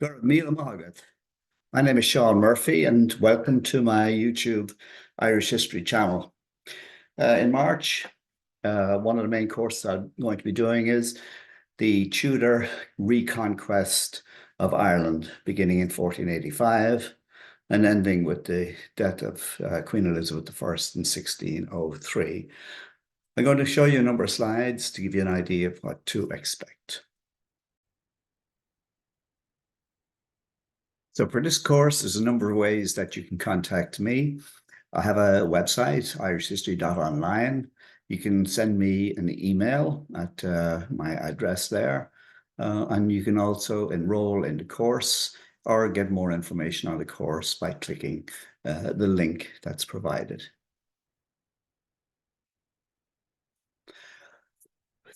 Míle Mágat. My name is Sean Murphy, and welcome to my YouTube Irish History channel. In March, one of the main courses I'm going to be doing is the Tudor Re-Conquest of Ireland, beginning in 1485 and ending with the death of Queen Elizabeth I in 1603. I'm going to show you a number of slides to give you an idea of what to expect. So for this course, there's a number of ways that you can contact me. I have a website, irishhistory.online. You can send me an email at my address there. And you can also enroll in the course or get more information on the course by clicking the link that's provided.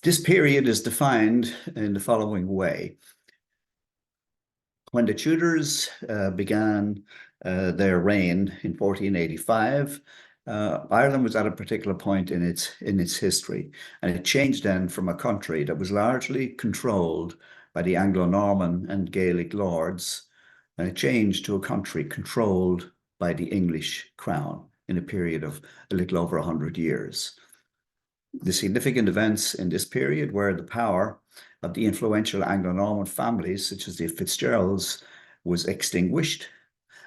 This period is defined in the following way. When the Tudors began their reign in 1485, Ireland was at a particular point in its history, and it changed then from a country that was largely controlled by the Anglo-Norman and Gaelic lords, and it changed to a country controlled by the English crown in a period of a little over 100 years. The significant events in this period were the power of the influential Anglo-Norman families, such as the Fitzgeralds, was extinguished,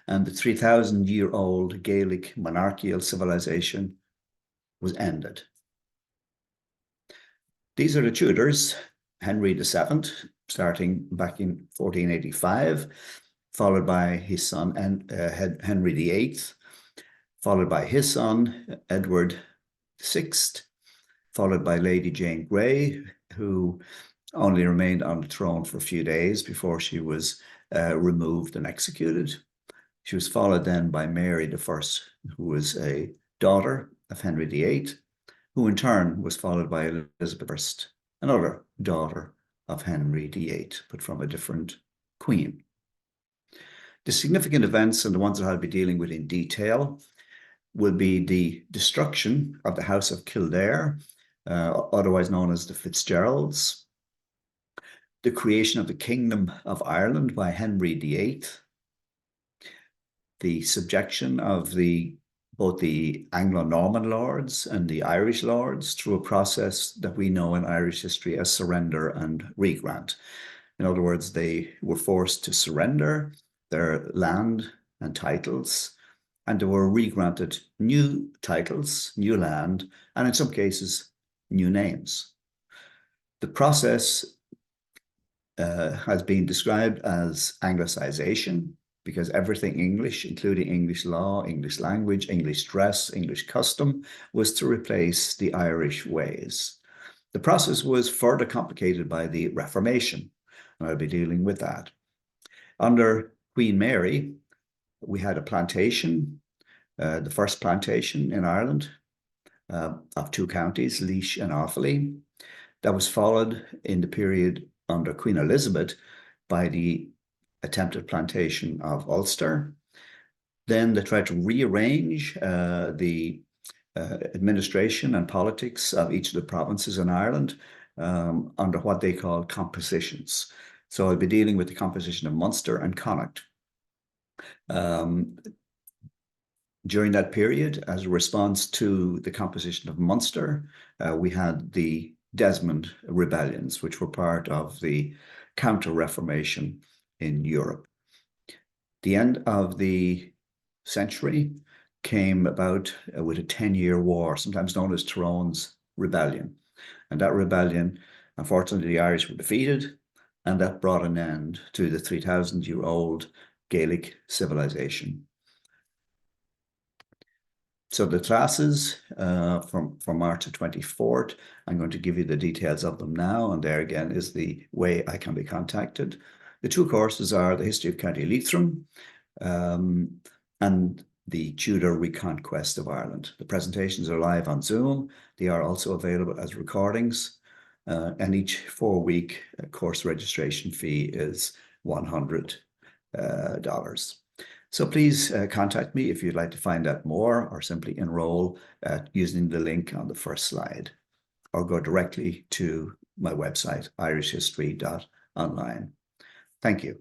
and the 3,000-year-old Gaelic monarchical civilization was ended. These are the Tudors: Henry VII, starting back in 1485, followed by his son Henry VIII, followed by his son Edward VI, followed by Lady Jane Grey, who only remained on the throne for a few days before she was removed and executed. She was followed then by Mary I, who was a daughter of Henry VIII, who in turn was followed by Elizabeth I, another daughter of Henry VIII, but from a different queen. The significant events, and the ones that I'll be dealing with in detail, will be the destruction of the House of Kildare, otherwise known as the Fitzgeralds, the creation of the Kingdom of Ireland by Henry VIII, the subjection of both the Anglo-Norman lords and the Irish lords through a process that we know in Irish history as surrender and regrant. In other words, they were forced to surrender their land and titles, and they were regranted new titles, new land, and in some cases, new names. The process has been described as Anglicization, because everything English, including English law, English language, English dress, English custom, was to replace the Irish ways. The process was further complicated by the Reformation, and I'll be dealing with that. Under Queen Mary, we had a plantation, the first plantation in Ireland of two counties, Laois and Offaly, that was followed in the period under Queen Elizabeth by the attempted plantation of Ulster. Then they tried to rearrange the administration and politics of each of the provinces in Ireland under what they called compositions. So I'll be dealing with the composition of Munster and Connacht. During that period, as a response to the composition of Munster, we had the Desmond rebellions, which were part of the Counter-Reformation in Europe. The end of the century came about with a 10-year war, sometimes known as Tyrone's Rebellion. And that rebellion, unfortunately, the Irish were defeated, and that brought an end to the 3,000-year-old Gaelic civilization. So the classes from March the 24th, I'm going to give you the details of them now, and there again is the way I can be contacted. The two courses are the History of County Leitrim and the Tudor Re-Conquest of Ireland. The presentations are live on Zoom. They are also available as recordings, and each 4-week course registration fee is $100. So please contact me if you'd like to find out more, or simply enroll using the link on the first slide, or go directly to my website, irishhistory.online. Thank you.